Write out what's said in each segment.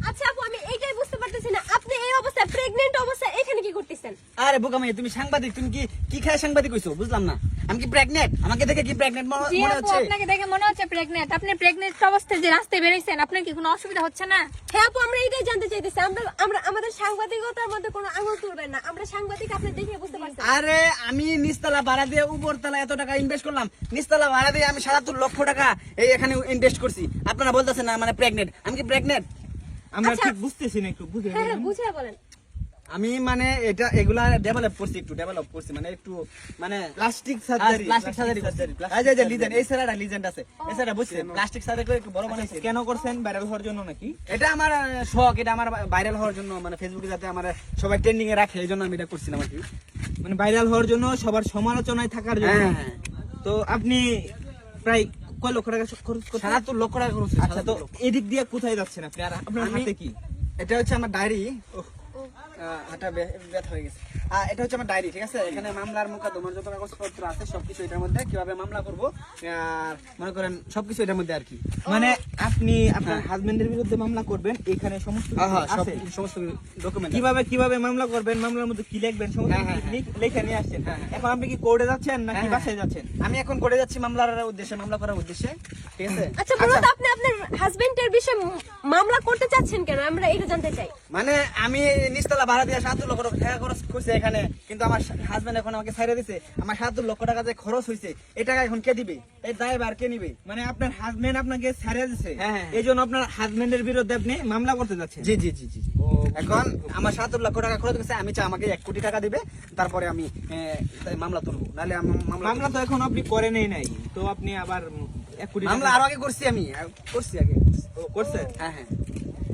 আচ্ছা আপু আমি এইটাই বুঝতে পারতেছি না আপনি এই অবস্থায় প্রেগন্যান্ট অবস্থায় এখানে কি করতেছেন? আরে বোকা মেয়ে, তুমি সাংবাদিক, তুমি কি খায় সাংবাদিক হইছো? বুঝলাম না। আমি কি প্রেগনেন্ট? আমাকে দেখে কি প্রেগনেন্ট জি মনে আপু, হচ্ছে? আপনাকে দেখে মনে হচ্ছে প্রেগন্যান্ট। আপনি প্রেগন্যান্ট অবস্থায় যে রাস্তায় বেরোইছেন, আপনার কি কোনো অসুবিধা হচ্ছে না? হ্যাঁ আপু আমরা এইটাই জানতে চাইতেছি। আমরা আমাদের সাংবাদিকতার মধ্যে কোনো আঙুল তুলবেন না। আমরা সাংবাদিক, আপনি দেখে বুঝতে পারছেন। আরে আমি নিচতলা ভাড়া দিয়ে উপরতলা এত টাকা ইনভেস্ট করলাম, নিচতলা ভাড়া দিয়ে আমি ৭৭ লক্ষ টাকা এই এখানে ইনভেস্ট করছি। আপনারা বলতেছেন না মানে প্রেগনেন্ট? আমি কি প্রেগনেন্ট? আমরা আচ্ছা। ঠিক বুঝতেছি না, একটু বুঝে হ্যাঁ হ্যাঁ বুঝিয়ে বলেন। আমি মানে এগুলা ডেভেলপ করছি মানে একটু মানে প্লাস্টিক প্লাস্টিক সার্জারি করছি। এই যে লিজেন্ড, এই স্যারটা লিজেন্ড আছে, এই স্যারটা বুঝছেন প্লাস্টিক সার্জারি করে একটু বড় বানাইছে। কেন করছেন? ভাইরাল হওয়ার জন্য নাকি? এটা আমার শখ, এটা আমার ভাইরাল হওয়ার জন্য, মানে ফেসবুকে যাতে আমার সবাই ট্রেন্ডিং এ রাখে, এই জন্য আমি এটা করছিলাম আর কি। মানে ভাইরাল হওয়ার জন্য, সবার সমালোচনায় থাকার জন্য। হ্যাঁ। তো আপনি প্রায় কয় লক্ষ টাকা খরচ করছেন? ৭৭ লক্ষ টাকা খরচ হয়েছে। আচ্ছা, তো এদিক দিয়ে কোথায় যাচ্ছেন আপনি? আর আপনার আমি- হাতে কি? এটা হচ্ছে আমার ডায়েরি। হাঁটা ব্যথা হয়ে গেছে। এটা হচ্ছে আমার ডায়েরি, ঠিক আছে? এখানে মামলার মোকদ্দমার যত কাগজপত্র আছে সবকিছু এটার মধ্যে, কিভাবে মামলা করবো আর মনে করেন সবকিছু এটার মধ্যে আর কি। মানে আপনি আপনার হাজবেন্ডের বিরুদ্ধে মামলা করবেন, এখানে সমস্ত কিছু হ্যাঁ, সব আছে। সমস্ত ডকুমেন্ট। কিভাবে মামলা করবেন, মামলার মধ্যে কি লিখবেন, সমস্ত হ্যাঁ, হ্যাঁ, কিছু লিখে নিয়ে আসছেন। হ্যাঁ। এখন আপনি কি কোর্টে যাচ্ছেন নাকি হ্যাঁ, বাসায় যাচ্ছেন? আমি এখন করে যাচ্ছি মামলার উদ্দেশ্যে, মামলা করার উদ্দেশ্যে, ঠিক আছে? আচ্ছা মূলত আপনি আপনার হাজবেন্ডের বিষয়ে মামলা করতে চাচ্ছেন কেন? আমরা এটা জানতে চাই। মানে আমি নিচতলা ভাড়া দিয়ে ৭৭ লক্ষ টাকা খরচ করছি এখানে, কিন্তু আমার হাজবেন্ড এখন আমাকে ছাইড়া দিছে। আমার ৭৭ লক্ষ টাকা যে খরচ হয়েছে এই টাকা এখন কে দিবে? এই দায়ভার কে নিবে? মানে আপনার হাজবেন্ড আপনাকে ছেড়ে দিছে, হ্যাঁ, হ্যাঁ। এই জন্য আপনার হাজবেন্ডের বিরুদ্ধে আপনি মামলা করতে যাচ্ছেন। জি জি জি জি। এখন আমার ৭৭ লক্ষ টাকা খরচ করছে, আমি চাই আমাকে 1 কোটি টাকা দিবে, তারপরে আমি মামলা তুলবো। নাহলে আমি মামলা তো এখন আপনি করেনই নাই, তো আপনি আবার 1 কোটি মামলা আরো আগে করছি, আমি করছি আগে। করছেন? হ্যাঁ হ্যাঁ।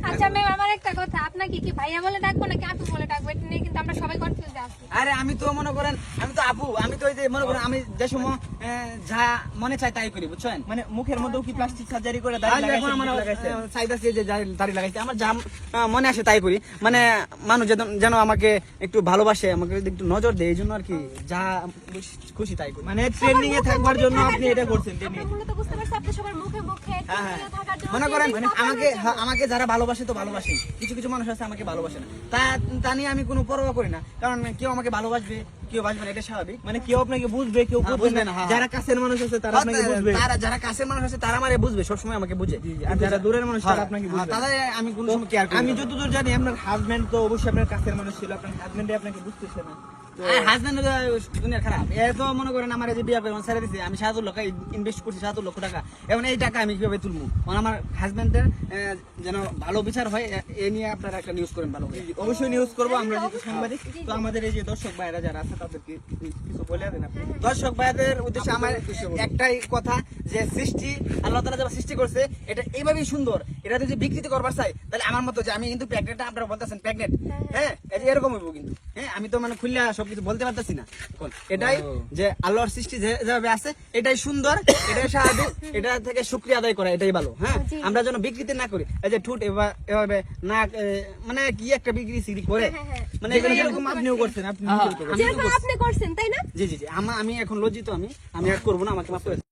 আচ্ছা ম্যাম, আমার একটা কথা, আপনাকে কি ভাইয়া বলে ডাকবো নাকি আপু বলে ডাকবো? এটা নিয়ে কিন্তু আমরা সবাই কনফিউজ আছি। আরে আমি তো মনে করেন, আমি তো আপু, আমি তো ওই যে মনে করেন আমি যে সময় যা মনে চাই তাই করি, বুঝছেন? মানে মুখের মধ্যেও কি প্লাস্টিক সার্জারি করে আর দাঁড়িয়ে এখন আমার লাগাইছেন? চাইতাছি যে দাড়ি লাগাইছে, আমার যা মনে আসে তাই করি। মানে মানুষ যেন আমাকে একটু ভালোবাসে, আমাকে একটু নজর দেয়, এই জন্য আর কি যা খুশি তাই করি। মানে ট্রেন্ডিং এ থাকবার জন্য আপনি এটা করছেন। আমরা মূলত বুঝতে পারছি আপনি সবার মুখে মুখে হ্যাঁ, হ্যাঁ। trending এ থাকার জন্য মনে করেন trending থাকার জন্য। আমাকে যারা ভালোবাসে তো ভালোবাসে, কিছু কিছু মানুষ আছে আমাকে ভালোবাসে না, তা নিয়ে আমি কোনো পরোয়া করি না, কারণ কেউ আমাকে ভালোবাসবে কেউ বাসবে না, এটা স্বাভাবিক। মানে কেউ আপনাকে বুঝবে, কেউ হ্যাঁ, বুঝবে বুঝবে না। না, হ্যাঁ। যারা কাছের মানুষ আছে তারা আপনাকে বুঝবে, যারা কাছের মানুষ আছে তারা আমারে বুঝবে, সবসময় আমাকে বুঝে। আর যারা দূরের মানুষ তারা আপনাকে বুঝবে। তাদের আমি কোনো সময় কেয়ার করি আমি না। যতদূর জানি আপনার হাজবেন্ড তো অবশ্যই আপনার কাছের মানুষ ছিল, আপনার হাজবেন্ডে আপনাকে বুঝতেছে না। তো হাজবেন্ড দুনিয়া খারাপ। এ তো মনে করেন আমার এই যে বিয়া করে ছেড়ে দিছে, আমি ৭৭ লক্ষ ইনভেস্ট করছি, ৭৭ লক্ষ টাকা। এবং এই টাকা আমি কিভাবে তুলবো? কারণ আমার হাজবেন্ডের যেন ভালো বিচার হয়, এ নিয়ে আপনারা একটা নিউজ করেন ভালো করে। অবশ্যই নিউজ করবো আমরা যেহেতু সাংবাদিক। তো আমাদের এই যে দর্শক ভাইরা যারা আছে তাদেরকে কিছু বলে দেন আপনি। দর্শক ভাইদের উদ্দেশ্যে আমার একটাই কথা, যে সৃষ্টি আল্লাহ তাআলা যা সৃষ্টি করছে এটা এইভাবেই সুন্দর, এটা যদি বিকৃতি করবার চাই তাহলে আমার মতো যে আমি কিন্তু প্রেগনেন্ট, আপনারা বলতেছেন প্রেগনেন্ট, হ্যাঁ এই যে এরকম হইব কিন্তু। হ্যাঁ আমি তো মানে খুললে সবকিছু বলতে পারতেছি না এখন। এটাই যে আল্লাহর সৃষ্টি যেভাবে আছে এটাই সুন্দর, এটাই স্বাভাবিক, এটা থেকে শুকরিয়া আদায় করা এটাই ভালো। হ্যাঁ আমরা যেন বিকৃতি না করি, এই যে ঠুট এভাবে নাক মানে কি একটা বিকৃতি করে, মানে এরকম আপনিও করছেন, আপনি যেরকম আপনি করছেন তাই না? জি জি জি। আমি এখন লজ্জিত, আমি আর করবো না, আমাকে মাফ করে দেন।